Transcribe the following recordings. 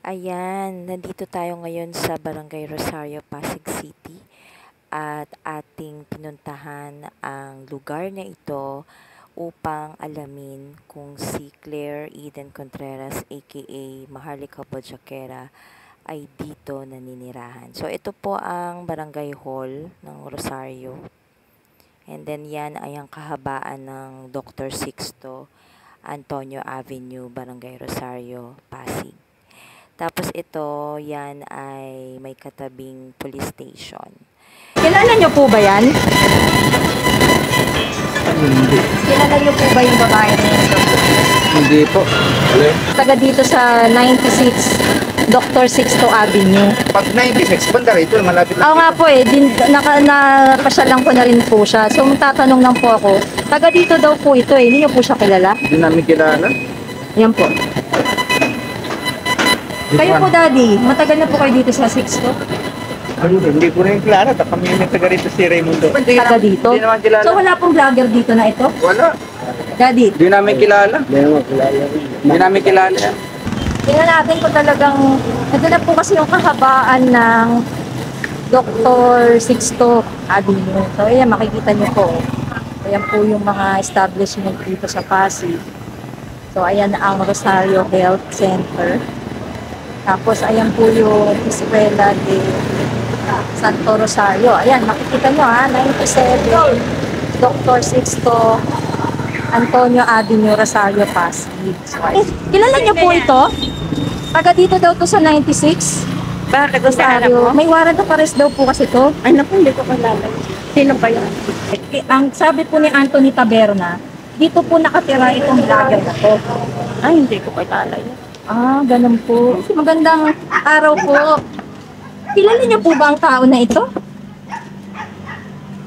Ayan, nandito tayo ngayon sa Barangay Rosario, Pasig City at ating pinuntahan ang lugar na ito upang alamin kung si Claire Eden Contreras aka Maharlika Bojaquera ay dito naninirahan. So ito po ang Barangay Hall ng Rosario. And then yan ay ang kahabaan ng Dr. Sixto Antonio Avenue, Barangay Rosario, Pasig. Tapos ito, yan ay may katabing police station. Kilala niyo po ba yan? Hindi. Kilala niyo po ba yung babae na yun? Hindi po. Alin? Taga dito sa 96 Dr. Sixto Avenue. Pag 96, banda rito, malapit lang. Oo nga po eh, napasyalan ko na rin po siya. So tatanong lang po ako, taga dito daw po ito eh, hindi niyo po siya kilala? Hindi namin kilala. Yan po. Kayo po daddy, matagal na po kayo dito sa Sixto? Hindi ko rin kilala. Kami yung taga rito si Raimundo. Taga dito? Hindi naman kilala. So wala pong vlogger dito na ito? Wala. Daddy, Hindi namin kilala. Hindi namin kilala yan. tingnan natin kung talagang, ito na po kasi yung kahabaan ng Dr. Sixto Avenue. So ayan, makikita niyo po. Ayan po yung mga establishment dito sa Pasig. So ayan ang Rosario Health Center. Tapos ayan po yung Escuela de Santo Rosario. Ayan, makikita nyo ha, 97 Dr. Sixto Antonio Avenue, Rosario, Pasig. So, kilala niyo po ito? Taga dito daw to sa 96. Bakit? Gusto anak mo? May warrant of arrest daw po kasi to. Ay naku, hindi ko kilala. Sino ba yan? Ang sabi po ni Anthony Taberna, dito po nakatira itong vlogger na to. Ay, hindi ko kilala yan. Ah, ganun po. Magandang araw po. Kilala niyo po ba ang tao na ito?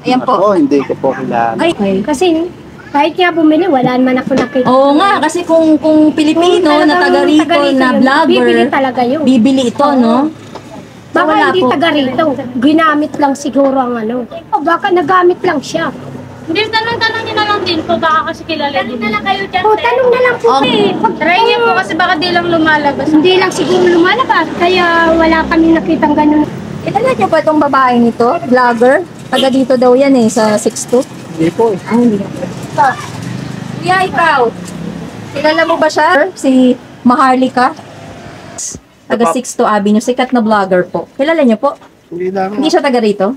Ayan po. Ako, hindi ko po kilala. Ay, Kasi kahit nga bumili, wala naman ako nakita. oo nga, kasi kung Pilipino na taga rito na vlogger, bibili talaga yun. bibili ito, no? So, Baka wala hindi po. taga rito. Ginamit lang siguro ang ano. O baka nagamit lang siya. Hindi, tanong-tanong niyo na lang din po, baka kasi kilala din. Tanong na lang kayo dyan, O, tanong na lang po eh. Try niyo po kasi baka di lang lumalabas. Hindi lang siguro lumalabas. Kaya wala kami nakitang ganun. Kilala niyo ba itong babae nito? Vlogger? Taga dito daw yan eh, sa 6'2". Hindi po. Ah, hindi. Kuya, ikaw. Kilala mo ba siya? Si Maharlika? Taga 6'2 Avenue. Sikat na vlogger po. Kilala niyo po? Hindi namin. Hindi siya taga rito?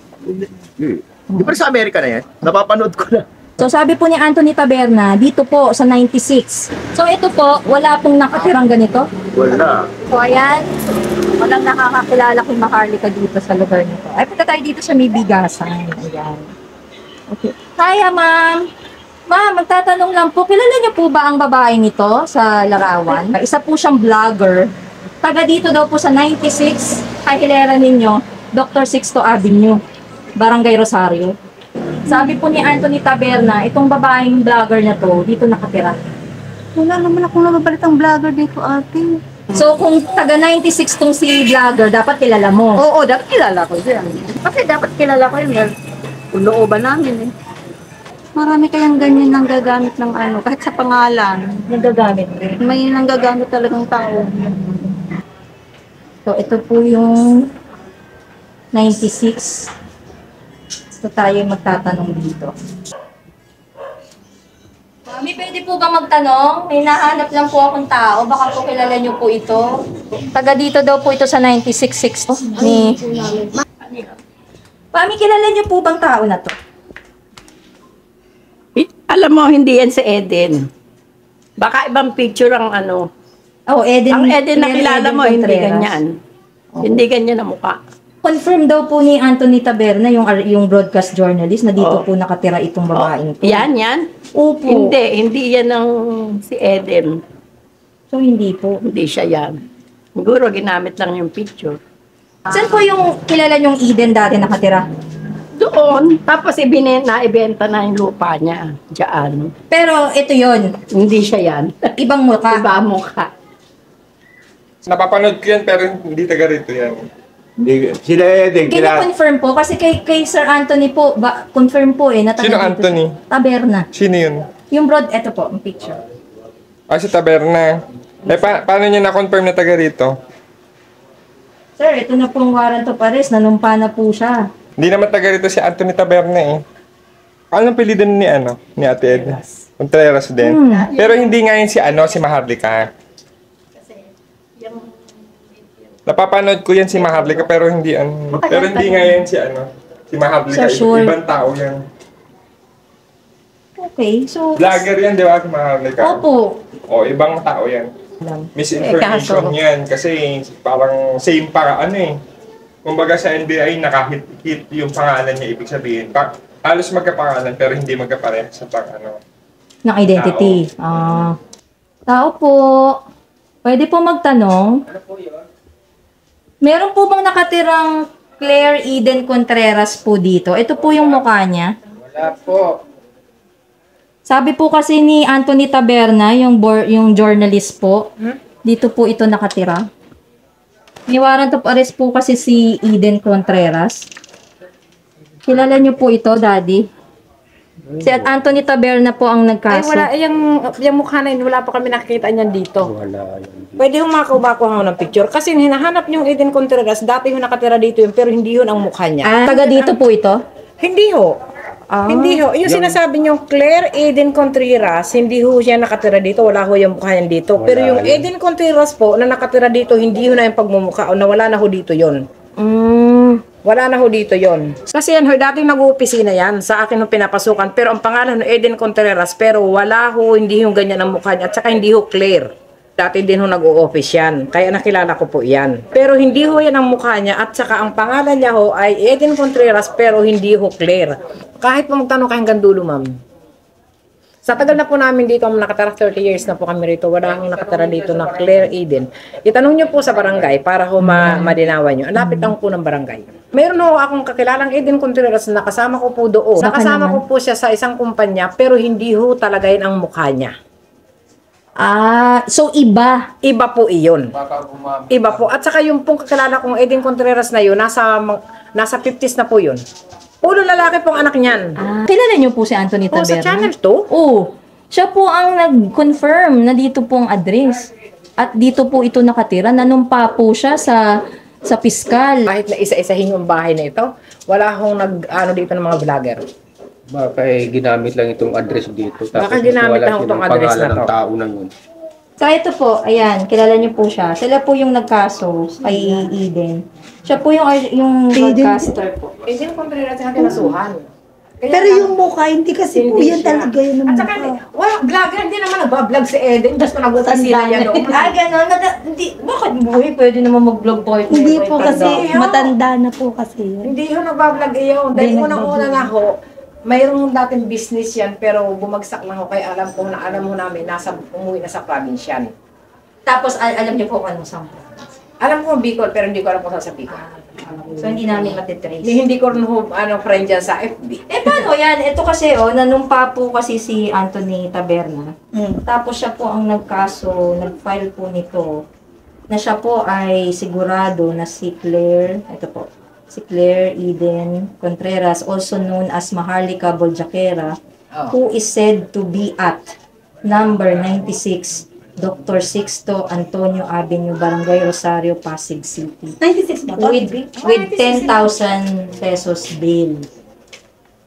Di ba sa Amerika na yan? Napapanood ko na. So sabi po ni Anthony Taberna, dito po sa 96. So ito po, wala pong nakatirang ganito. Wala. So ayan, walang nakakakilala kay Maharlika dito sa lugar nito. Ay, punta tayo dito sa may bigasan. Ayan. Okay. Kaya ma'am. Ma'am, magtatanong lang po, kilala niyo po ba ang babaeng ito sa Larawan? Isa po siyang vlogger. Taga dito daw po sa 96, kahilera ninyo, Dr. Sixto Avenue, Barangay Rosario. Sabi po ni Anthony Taberna, itong babaeng vlogger na to, dito nakatira. Wala naman akong nababalitang vlogger dito, ate. So kung taga 96 tong si vlogger, dapat kilala mo. Oo, dapat kilala ko yan. Kasi dapat kilala ko yun. Looban namin eh. Marami kayang ganyan nang gagamit ng ano, kahit sa pangalan. Nagagamit rin. May nanggagamit talagang tao. So ito po yung 96. So tayo magtatanong dito. Mami, pwede po ba magtanong? May nahanap lang po akong tao. Baka po kilala niyo po ito. Taga dito daw po ito sa 96 ni... Mami, kilala niyo po bang tao na to? Alam mo, hindi yan si Eden. Baka ibang picture ang ano. Oh, Eden. Ang Eden na Claire kilala Eden mo, hindi Contreras. ganyan. Hindi ganyan ang mukha. Confirm daw po ni Anthony Taberna, yung broadcast journalist, na dito Oh. po nakatira itong babaeng to. Yan. Opo. Hindi yan ang si Eden. So, hindi po. Hindi siya yan. Siguro ginamit lang yung picture. Saan po yung kilala yung Eden dati nakatira? Doon, tapos ibenta na yung lupa niya. Diyan. Pero ito yon, Hindi siya yan. ibang mukha. Iba ang mukha. Napapanood ko yan pero hindi taga rito yan. Hindi. Sila Eden, kilala. Kina-confirm po, kasi kay Sir Anthony po, confirm po na taga Sino dito Anthony? siya. Taberna. Sino yun? Yung eto po, ang picture. Ah, si Taberna. Eh, paano niya na-confirm na taga rito? Sir, ito na pong warrant of arrest. Nanumpa na po siya. Hindi naman taga rito si Anthony Taberna eh. Anong pilidan ni ni Ate Ed? Contreras din. Pero hindi nga yun si Maharlika. Napapanood ko yan si Maharlika pero hindi pero hindi nga yan si Maharlika. So, sure. Ibang tao yan. Okay, so... Vlogger yan, di ba, si Maharlika? Opo. O, ibang tao yan. Misinformation yan kasi parang same para Kumbaga sa NBI, nakahit yung pangalan niya, ibig sabihin. Halos magkapangalan pero hindi magkapareha sa Ng identity. Tao po. Pwede po magtanong. Ano po yun? Meron po bang nakatirang Claire Eden Contreras po dito? Ito po yung mukha niya. Wala po. Sabi po kasi ni Anthony Taberna, yung journalist po, dito po ito nakatira. May warrant of arrest po kasi si Eden Contreras. Kilala niyo po ito, Daddy? Si Anthony Taberna po ang nagkaso. Ay, wala. Yung mukha na yun, wala pa kami nakikita niyan dito. Pwede humakaw-bako ng picture. Kasi hinahanap niyong Eden Contreras, dati yung nakatira dito yun, pero hindi yun ang mukha niya. Taga dito po ito? Hindi ho. Hindi ho. Yung sinasabi niyong Claire Eden Contreras, hindi ho siya nakatira dito, wala ho yung mukha niyan dito. Pero yung Eden Contreras po, na nakatira dito, hindi ho na yung pagmumukha o nawala na ho dito yun. Wala na ho dito yon. Kasi yan ho, dating nag-uopisina yan. Sa akin ho pinapasukan. Pero ang pangalan ho, Eden Contreras. Pero wala ho, hindi ho ganyan ang mukha niya. At saka hindi ho Claire. Dati din ho nag-o-office yan. Kaya nakilala ko po yan. Pero hindi ho yan ang mukha niya. At saka ang pangalan niya ho ay Eden Contreras. Pero hindi ho Claire. Kahit po magtanong kayo hanggang dulo, ma'am. Sa tagal na po namin dito, nakatara 30 years na po kami rito, wala akong nakatara dito na Claire Eden. Itanong niyo po sa barangay para ho madinawan niyo. Lapit lang po ng barangay. Mayroon ho akong kakilalang Eden Contreras na kasama ko po doon. Nakasama ko po siya sa isang kumpanya, pero hindi ho talaga yun ang mukha niya. So iba. Iba po iyon. Iba po. At saka yung pong kakilala kong Eden Contreras na yun, nasa 50s na po yun. Puro lalaki pong anak niyan. Kilala niyo po si Anthony Taberna? Sa Channel 2? Oo. Siya po ang nag-confirm na dito po ang address. At dito po ito nakatira. Nanumpa po siya sa piskal. Kahit na isa-isahin yung bahay na ito, wala akong dito ng mga vlogger. Baka ginamit lang itong address dito. Baka ginamit lang itong address na to. Ng tao na yun. So ito po, ayan, kilala niyo po siya. Sila po yung nagkaso kay Eden. Siya po yung broadcaster po. Eden Contreras ang kinasuhan. Pero yung mukha, hindi kasi po yan talaga yun ang At saka, vlogger, hindi naman nagbablog si Eden. Tapos nag-utasila niya doon. Gano'n. Bakit buhay? Pwede naman mag-vlog po. Hindi po kasi, matanda na po kasi yun. Hindi ho nagbablog iyon. Dahil unang-una nga ho, mayroong dating business yan, pero bumagsak na ho. Kaya alam mo namin, umuwi na sa provincial. Tapos alam niyo po kung anong sample. Alam ko Bicol, pero hindi ko alam kung saan sa Bicol. So hindi namin matitrace. Hindi ko rin friend dyan sa FB. Paano yan? Ito kasi nanumpa po kasi si Anthony Taberna. Tapos siya po ang nagkaso, nag-file po nito, na siya po ay sigurado na si Claire, ito po, si Claire Eden Contreras, also known as Maharlika Boljaquera, who is said to be at number 96, Dr. Sixto Antonio Avenue, Barangay Rosario, Pasig City. 96 ba? With 10,000 pesos bail.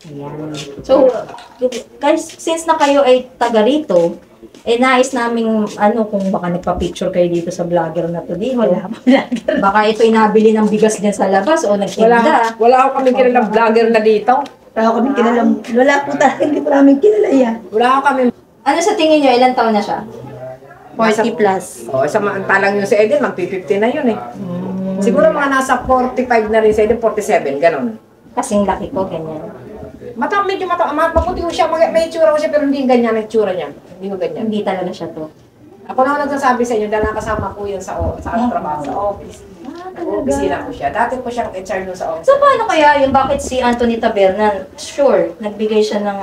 Ayan. So, guys, since na kayo ay taga rito, nais namin, kung baka nagpa-picture kayo dito sa vlogger na to dito. Wala pa vlogger. Baka ito nabili ng bigas din sa labas o nagtinda. Wala ako kami kilalang vlogger na dito. Wala kami kilala. Wala po talaga, hindi po namin kilala yan. Wala ako kami. Ano sa tingin nyo, ilang taon na siya? 40 plus. Samantalang yung si Eden, mag-50 na yun eh. Siguro mga nasa 45 na rin si Eden, 47, ganun. Kasing laki ko, ganyan. Medyo maputi ko siya, may itsura ko siya, pero hindi ganyan ang itsura niya. Hindi ko ganyan. Hindi talaga siya to. Ako na nagsasabi sa inyo, dahil nakasama ko yun sa trabaho, sa office. Opisina ko siya. Dati po siyang HR doon sa office. So, paano kaya yung bakit si Anthony Taberna, sure, nagbigay siya ng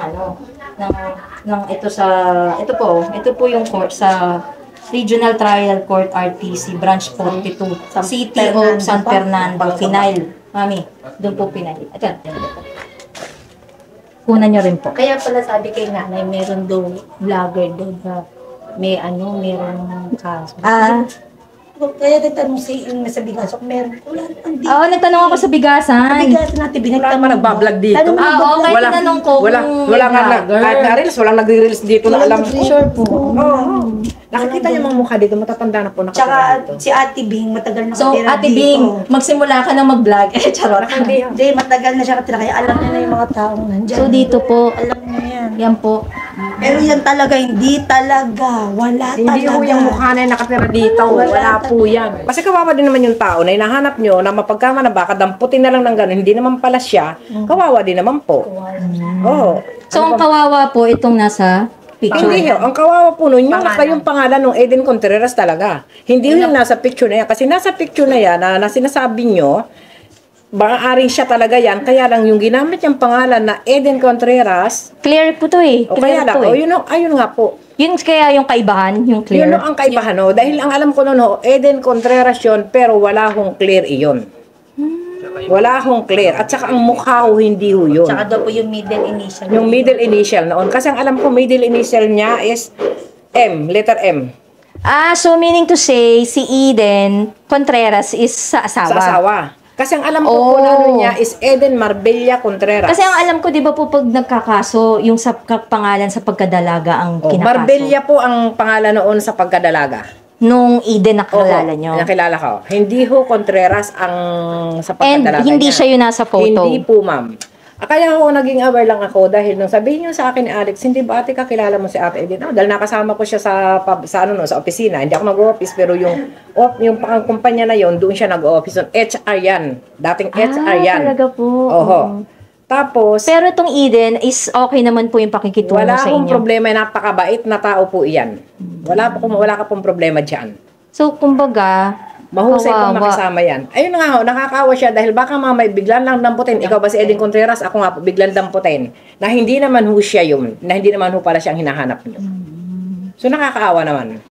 ito po yung court sa Regional Trial Court RTC Branch 42, City of San Fernando, Pinail. Mami, doon po Pinail. Ito. Kunan nyo rin po. Kaya pala sabi kay nanay, meron daw vlogger doon na meron kaso. Kaya nagtanong si yung nasa bigasok, meron. Wala naman dito. Oo, nagtanong ako sa bigasan. Bigasan natin, Wala binagtanong naman nagbablog dito. Okay, Wala- tinanong ko Wala, kung wala nga may vlogger. kahit na-reels, walang nagre-reels dito na alam ko. Sure po. Oo. Nakikita niyo mga mukha dito, matatanda na po nakatira Tsaka dito. si Ate Bing, matagal na So, katira Ate dito. Bing, magsimula ka na mag-vlog. Charot. Hindi, matagal na siya katira, kaya alam niya na yung mga taong nandyan. So, dito po, Alam niya yan. yan po. Pero yan talaga, hindi talaga. Wala Hindi talaga. ho yung mukha na yung nakatira dito. Wala po yan. Kasi kawawa din naman yung tao na hinahanap nyo na mapagkama na baka damputin na lang ng gano'n. Hindi naman pala siya. Kawawa din naman po. Oo. So, ang kawawa po itong nasa picture. Hindi ho. Ang kawawa po nun, yung pangalan ng Eden Contreras talaga. Hindi yung nasa picture na yan. Kasi nasa picture na yan na sinasabi nyo, maaaring siya talaga yan. Kaya lang yung ginamit yung pangalan na Eden Contreras, Clear po to eh. o kaya Clear lang, po eh. ayun nga po. Yun kaya yung kaibahan, yung clear. Yun ang kaibahan, no? Dahil ang alam ko noon, ho, Eden Contreras yun, pero wala hong clear iyon. Wala hong clear. At saka ang mukha ho, hindi ho yun. Tsaka daw po yung middle initial. Yung middle initial noon. Kasi ang alam ko, middle initial niya is M, letter M. So meaning to say, si Eden Contreras is sa asawa. Sa asawa. Kasi ang alam ko po na ano niya is Eden Marbella Contreras. Kasi ang alam ko, di ba po pag nagkakaso, yung sa pangalan sa pagkadalaga ang kinakaso. Marbella po ang pangalan noon sa pagkadalaga. Nung Eden nakilala nyo. Nakilala ko. Hindi ho Contreras ang sa pagkadalaga And hindi niya. siya yung nasa photo. Hindi po, ma'am. Kaya ako naging aware lang ako dahil nung sabihin niyo sa akin ni Alex, hindi ba ate kakilala mo si Ate Eden? Dahil nakasama ko siya sa sa opisina. Hindi ako nag-office pero yung kumpanya na yon doon siya nag-office. HR yan. Dating HR yan. Talaga po. Oho. Tapos, Pero itong Eden is okay naman po yung pakikitungo wala sa akong inyo. problema, napakabait na tao po iyan. Wala ka pong problema diyan. So, kumbaga, Mahusay pong kawawa. makasama yan. Ayun nga ho, nakakawa siya dahil baka mamay biglan lang damputin. Ikaw ba si Eden Contreras? Ako nga po, biglan damputin. Na hindi naman ho siya yun. Na hindi naman ho pala siyang hinahanap niyo. So nakakaawa naman.